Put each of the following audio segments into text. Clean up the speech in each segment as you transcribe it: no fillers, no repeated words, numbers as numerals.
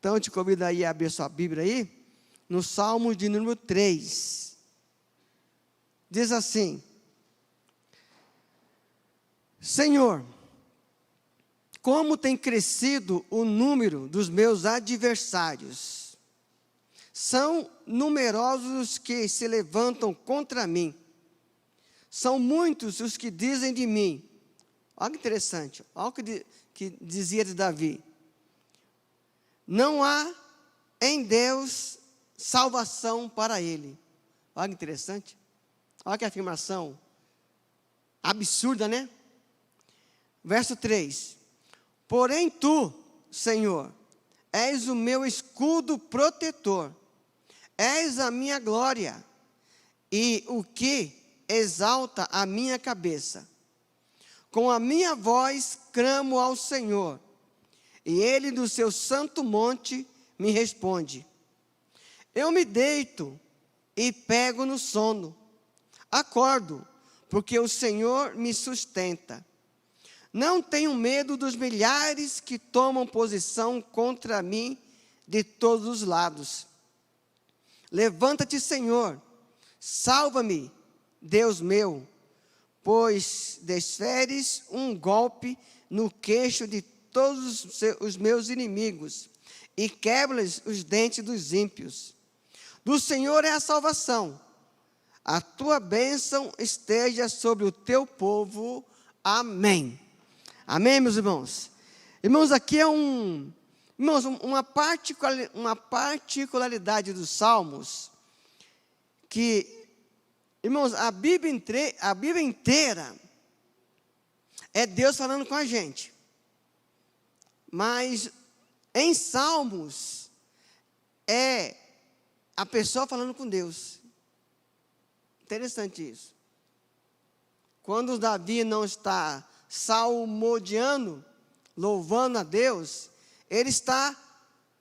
Então, eu te convido aí a abrir sua Bíblia aí, no Salmo de número 3. Diz assim: Senhor, como tem crescido o número dos meus adversários. São numerosos os que se levantam contra mim. São muitos os que dizem de mim. Olha que interessante, olha o que dizia de Davi. Não há em Deus salvação para ele. Olha que interessante. Olha que afirmação absurda, né? Verso 3. Porém tu, Senhor, és o meu escudo protetor. És a minha glória e o que exalta a minha cabeça. Com a minha voz clamo ao Senhor, e Ele do seu santo monte me responde. Eu me deito e pego no sono. Acordo, porque o Senhor me sustenta. Não tenho medo dos milhares que tomam posição contra mim de todos os lados. Levanta-te, Senhor, salva-me, Deus meu, pois desferes um golpe no queixo de todos os meus inimigos e quebras os dentes dos ímpios. Do Senhor é a salvação. A tua bênção esteja sobre o teu povo. Amém. Amém, meus irmãos? Irmãos, aqui é uma particularidade dos Salmos, que, irmãos, a Bíblia inteira é Deus falando com a gente. Mas em Salmos é a pessoa falando com Deus. Interessante isso. Quando Davi não está salmodiando, louvando a Deus, ele está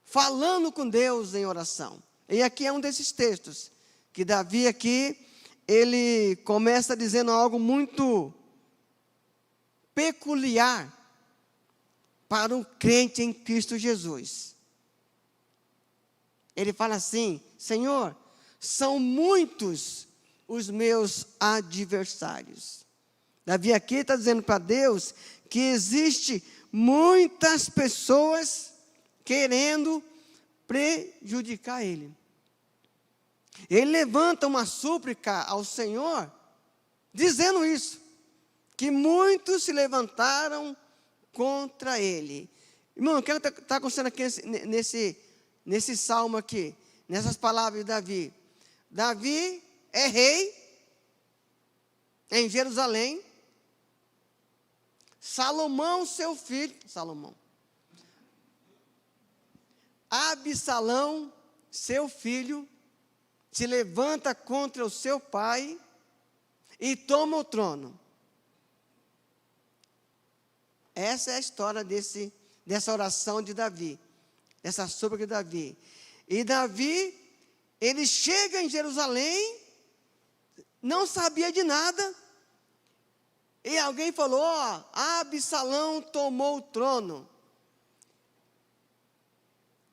falando com Deus em oração. E aqui é um desses textos, que Davi aqui, ele começa dizendo algo muito peculiar para um crente em Cristo Jesus. Ele fala assim: Senhor, são muitos os meus adversários. Davi aqui está dizendo para Deus que existe muitas pessoas querendo prejudicar ele. Ele levanta uma súplica ao Senhor, dizendo isso, que muitos se levantaram contra ele. Irmão, o que está acontecendo aqui nesse salmo aqui, nessas palavras de Davi? Davi é rei em Jerusalém. Salomão, seu filho, Absalão, seu filho, se levanta contra o seu pai e toma o trono. Essa é a história dessa oração de Davi, dessa súplica de Davi. E Davi, ele chega em Jerusalém, não sabia de nada, e alguém falou: ó, Absalão tomou o trono.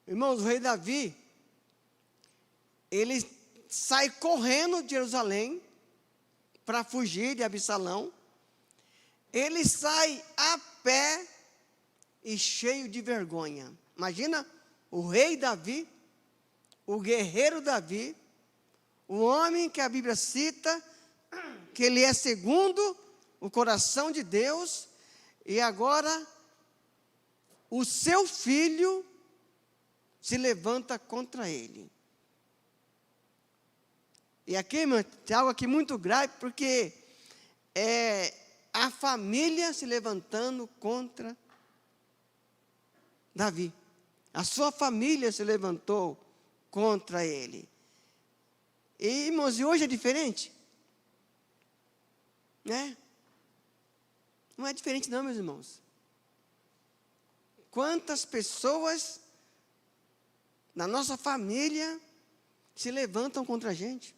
Irmãos, o rei Davi, ele sai correndo de Jerusalém para fugir de Absalão. Ele sai a pé e cheio de vergonha. Imagina o rei Davi, o guerreiro Davi, o homem que a Bíblia cita, que ele é segundo o coração de Deus, e agora o seu filho se levanta contra ele. E aqui, irmão, tem algo aqui muito grave, porque é a família se levantando contra Davi. A sua família se levantou contra ele. E, irmãos, e hoje é diferente? Né? Não é diferente não, meus irmãos. Quantas pessoas na nossa família se levantam contra a gente?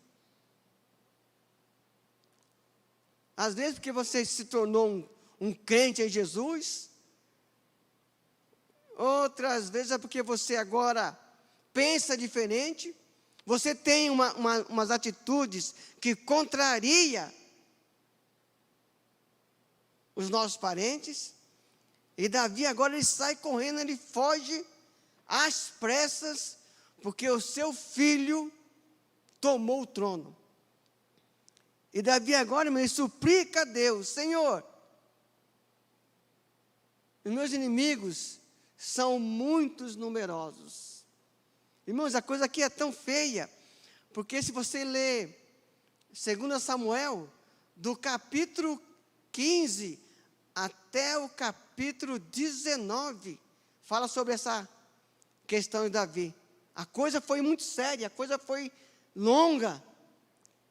Às vezes porque você se tornou um crente em Jesus, outras vezes é porque você agora pensa diferente, você tem umas atitudes que contraria os nossos parentes, e Davi agora ele sai correndo, ele foge às pressas, porque o seu filho tomou o trono. E Davi agora, irmão, ele suplica a Deus: Senhor, os meus inimigos são muitos numerosos. Irmãos, a coisa aqui é tão feia, porque se você ler 2 Samuel, do capítulo 15 até o capítulo 19, fala sobre essa questão de Davi. A coisa foi muito séria, a coisa foi longa.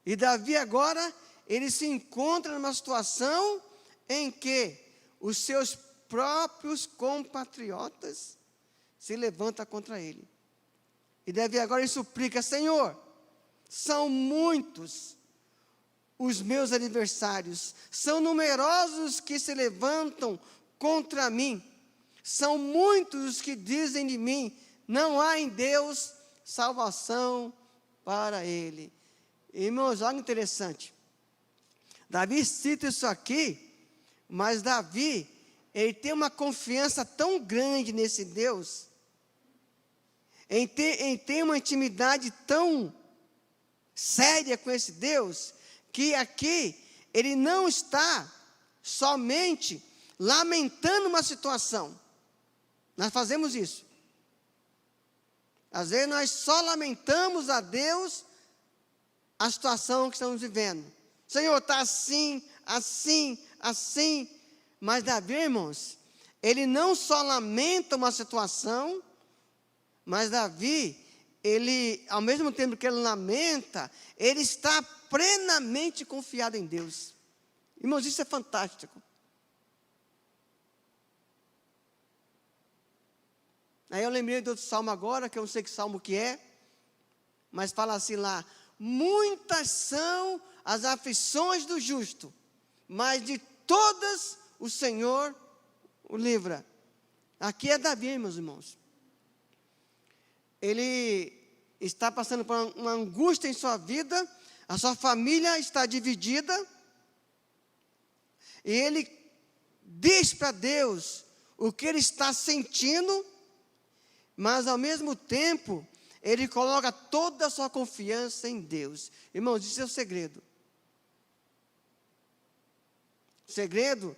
E Davi agora, ele se encontra numa situação em que os seus próprios compatriotas se levantam contra ele. E Davi agora ele suplica: Senhor, são muitos os meus adversários, são numerosos os que se levantam contra mim, são muitos os que dizem de mim: não há em Deus salvação para ele. Irmãos, olha que interessante. Davi cita isso aqui, mas Davi, ele tem uma confiança tão grande nesse Deus, em ter uma intimidade tão séria com esse Deus, que aqui ele não está somente lamentando uma situação. Nós fazemos isso. Às vezes nós só lamentamos a Deus a situação que estamos vivendo. Senhor, está assim, assim, assim. Mas Davi, irmãos, ele não só lamenta uma situação, mas Davi, ele, ao mesmo tempo que ele lamenta, ele está plenamente confiado em Deus. Irmãos, isso é fantástico. Aí eu lembrei de outro salmo agora, que eu não sei que salmo que é, mas fala assim lá: muitas são as aflições do justo, mas de todas o Senhor o livra. Aqui é Davi, meus irmãos. Ele está passando por uma angústia em sua vida, a sua família está dividida, e ele diz para Deus o que ele está sentindo, mas ao mesmo tempo, ele coloca toda a sua confiança em Deus. Irmãos, isso é o segredo. O segredo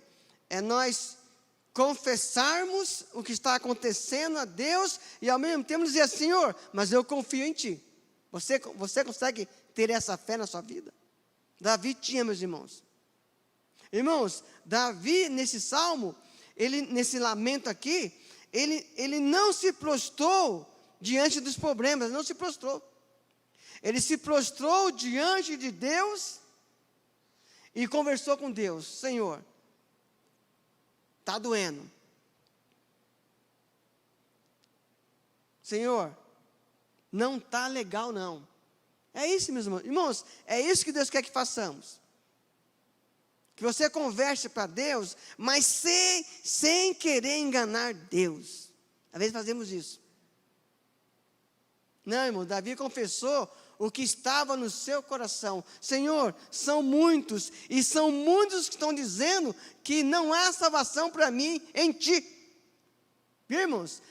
é nós confessarmos o que está acontecendo a Deus e ao mesmo tempo dizer: Senhor, mas eu confio em Ti. Você consegue ter essa fé na sua vida? Davi tinha, meus irmãos. Irmãos, Davi nesse salmo, nesse lamento aqui, ele não se prostrou diante dos problemas, não se prostrou. Ele se prostrou diante de Deus e conversou com Deus: Senhor, está doendo. Senhor, não está legal não. É isso, meus irmãos. Irmãos, é isso que Deus quer que façamos. Que você converse para Deus, mas sem querer enganar Deus. Às vezes fazemos isso. Não, irmão, Davi confessou o que estava no seu coração. Senhor, são muitos, e são muitos que estão dizendo que não há salvação para mim em Ti. Irmãos,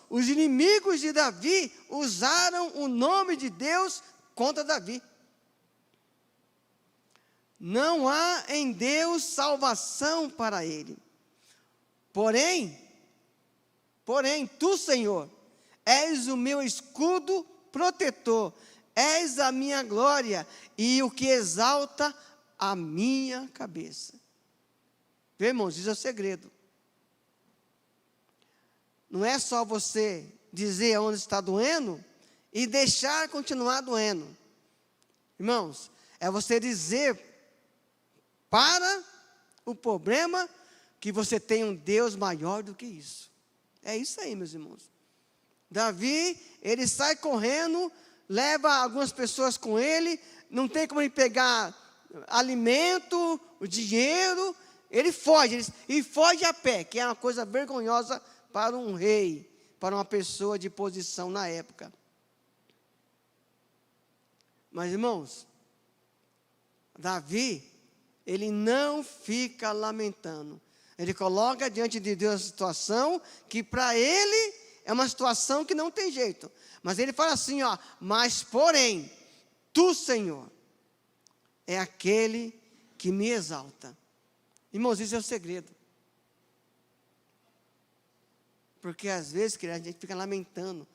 os inimigos de Davi usaram o nome de Deus contra Davi. Não há em Deus salvação para ele. Porém, Tu, Senhor, és o meu escudo protetor, és a minha glória e o que exalta a minha cabeça. Vê, irmãos, isso é o segredo. Não é só você dizer onde está doendo e deixar continuar doendo. Irmãos, é você dizer para o problema que você tem um Deus maior do que isso. É isso aí, meus irmãos. Davi, ele sai correndo, leva algumas pessoas com ele, não tem como ele pegar alimento, o dinheiro, ele foge, e foge a pé, que é uma coisa vergonhosa para um rei, para uma pessoa de posição na época. Mas, irmãos, Davi, ele não fica lamentando. Ele coloca diante de Deus a situação que para ele é uma situação que não tem jeito. Mas ele fala assim, ó, mas porém, tu, Senhor, é aquele que me exalta. Irmãos, isso é o segredo. Porque às vezes, a gente fica lamentando,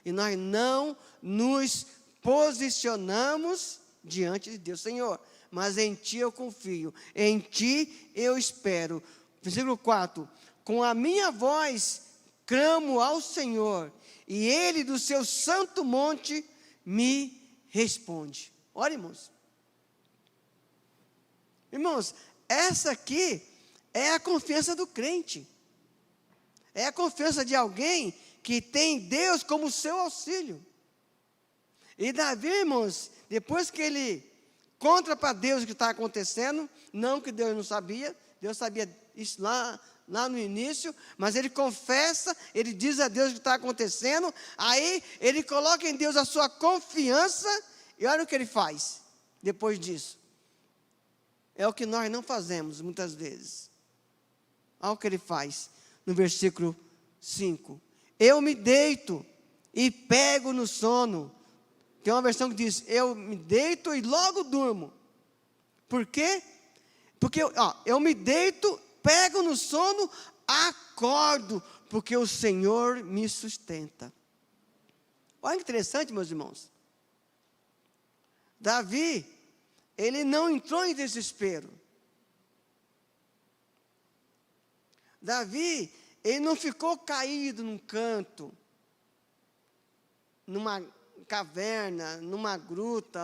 e nós não nos posicionamos diante de Deus. Senhor, mas em Ti eu confio, em Ti eu espero. Versículo 4, com a minha voz clamo ao Senhor, e Ele do seu santo monte me responde. Olha, irmãos. Irmãos, essa aqui é a confiança do crente. É a confiança de alguém que tem Deus como seu auxílio. E Davi, irmãos, depois que ele conta para Deus o que está acontecendo, não que Deus não sabia, Deus sabia isso lá no início, mas ele confessa, ele diz a Deus o que está acontecendo, aí ele coloca em Deus a sua confiança, e olha o que ele faz depois disso. É o que nós não fazemos muitas vezes. Olha o que ele faz no versículo 5. Eu me deito e pego no sono. Tem uma versão que diz, eu me deito e logo durmo. Por quê? Porque eu me deito, pego no sono, acordo, porque o Senhor me sustenta. Olha que interessante, meus irmãos. Davi, ele não entrou em desespero. Davi, ele não ficou caído num canto, numa caverna, numa gruta,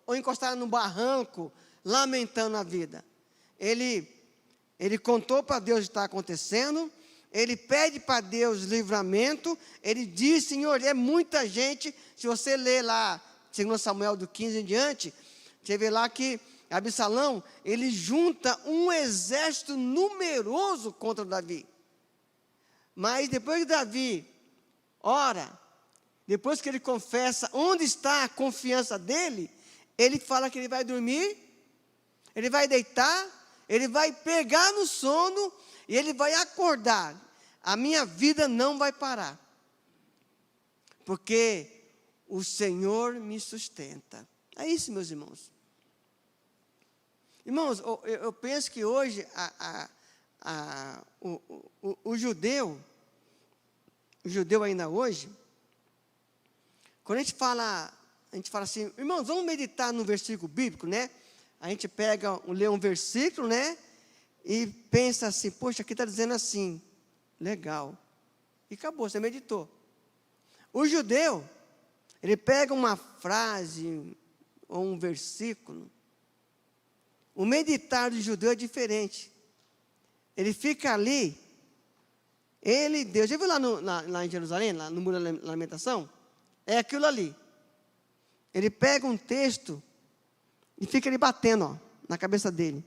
ou encostado num barranco, lamentando a vida. Ele contou para Deus o que está acontecendo, ele pede para Deus livramento, ele diz, Senhor, é muita gente. Se você ler lá, 2 Samuel do 15 em diante, você vê lá que Absalão, ele junta um exército numeroso contra Davi. Mas depois que Davi ora, depois que ele confessa onde está a confiança dele, ele fala que ele vai dormir, ele vai deitar, ele vai pegar no sono e ele vai acordar. A minha vida não vai parar, porque o Senhor me sustenta. É isso, meus irmãos. Irmãos, eu penso que hoje o judeu ainda hoje, quando a gente fala assim, irmãos, vamos meditar no versículo bíblico, né? A gente lê um versículo, né? E pensa assim, poxa, aqui está dizendo assim, legal. E acabou, você meditou. O judeu, ele pega uma frase ou um versículo. O meditar do judeu é diferente. Ele fica ali, Deus, já viu lá em Jerusalém, lá no Muro da Lamentação? É aquilo ali. Ele pega um texto e fica ali batendo, na cabeça dele.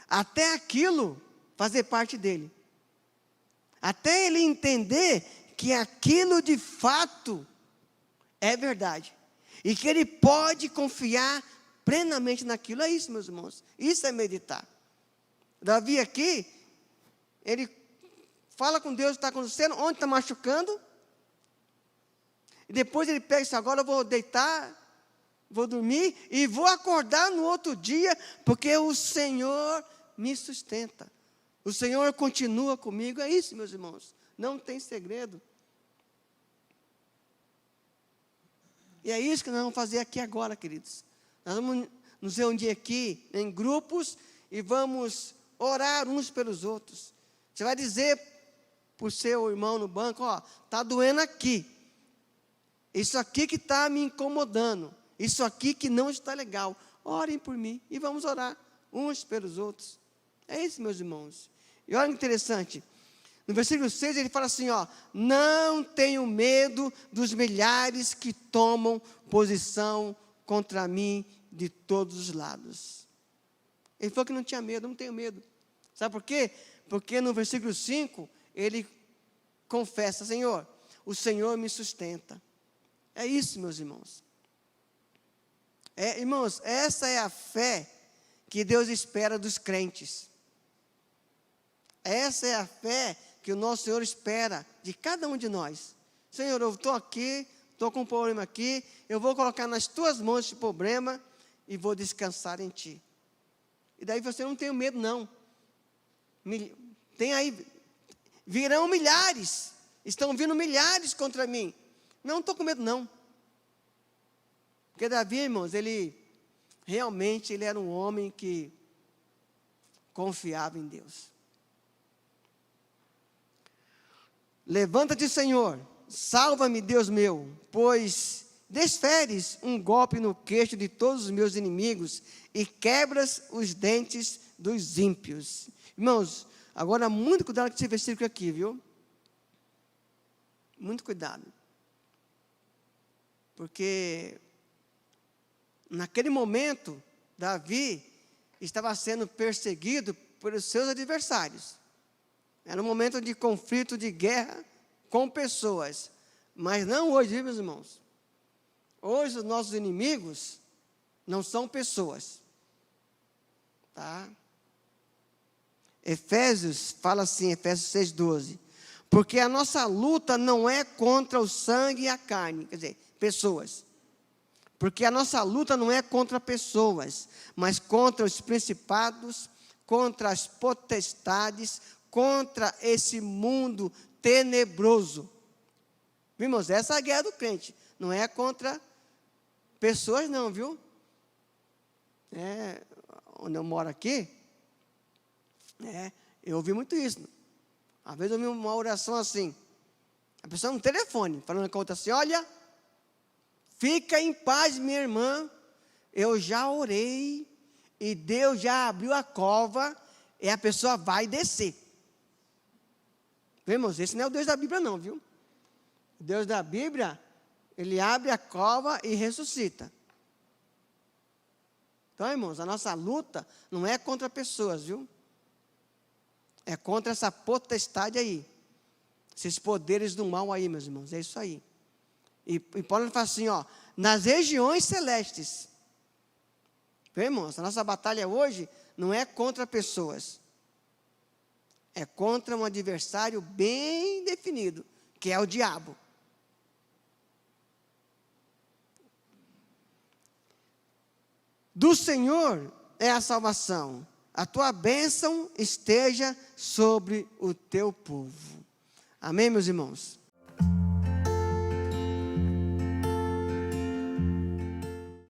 Até aquilo fazer parte dele. Até ele entender que aquilo de fato é verdade. E que ele pode confiar plenamente naquilo. É isso, meus irmãos. Isso é meditar. Davi aqui, ele fala com Deus o que está acontecendo, onde está machucando. E depois ele pega isso, agora eu vou deitar, vou dormir e vou acordar no outro dia, porque o Senhor me sustenta. O Senhor continua comigo. É isso, meus irmãos. Não tem segredo. E é isso que nós vamos fazer aqui agora, queridos. Nós vamos nos reunir aqui em grupos e vamos orar uns pelos outros. Você vai dizer para o seu irmão no banco, está doendo aqui. Isso aqui que está me incomodando. Isso aqui que não está legal. Orem por mim e vamos orar uns pelos outros. É isso, meus irmãos. E olha que interessante. No versículo 6 ele fala assim, não tenho medo dos milhares que tomam posição contra mim de todos os lados. Ele falou que não tinha medo, não tenho medo. Sabe por quê? Porque no versículo 5, ele confessa: Senhor, o Senhor me sustenta. É isso, meus irmãos. Irmãos, essa é a fé que Deus espera dos crentes. Essa é a fé que o nosso Senhor espera de cada um de nós. Senhor, eu estou aqui, estou com um problema aqui, eu vou colocar nas tuas mãos esse problema e vou descansar em ti. E daí você não tem medo, não. Tem aí, virão milhares, estão vindo milhares contra mim. Não estou com medo, não. Porque Davi, irmãos, ele era um homem que confiava em Deus. Levanta-te, Senhor, salva-me, Deus meu, pois desferes um golpe no queixo de todos os meus inimigos e quebras os dentes dos ímpios. Irmãos, agora muito cuidado com esse versículo aqui, viu? Muito cuidado. Porque naquele momento, Davi estava sendo perseguido pelos seus adversários. Era um momento de conflito, de guerra com pessoas. Mas não hoje, viu, meus irmãos? Hoje os nossos inimigos não são pessoas. Tá? Efésios fala assim, Efésios 6,12. Porque a nossa luta não é contra o sangue e a carne, quer dizer, pessoas. Porque a nossa luta não é contra pessoas, mas contra os principados, contra as potestades, contra esse mundo tenebroso. Irmãos, essa é a guerra do crente. Não é contra pessoas não, viu? Onde eu moro aqui, eu ouvi muito isso. Às vezes eu ouvi uma oração assim, a pessoa no telefone, falando com a outra assim: olha, fica em paz, minha irmã, eu já orei, e Deus já abriu a cova, e a pessoa vai descer. Irmãos, esse não é o Deus da Bíblia não, viu? O Deus da Bíblia, ele abre a cova e ressuscita. Então, irmãos, a nossa luta não é contra pessoas, viu? É contra essa potestade aí. Esses poderes do mal aí, meus irmãos, é isso aí. E Paulo fala assim, ó, nas regiões celestes. Irmãos, a nossa batalha hoje não é contra pessoas. É contra um adversário bem definido, que é o diabo. Do Senhor é a salvação. A tua bênção esteja sobre o teu povo. Amém, meus irmãos?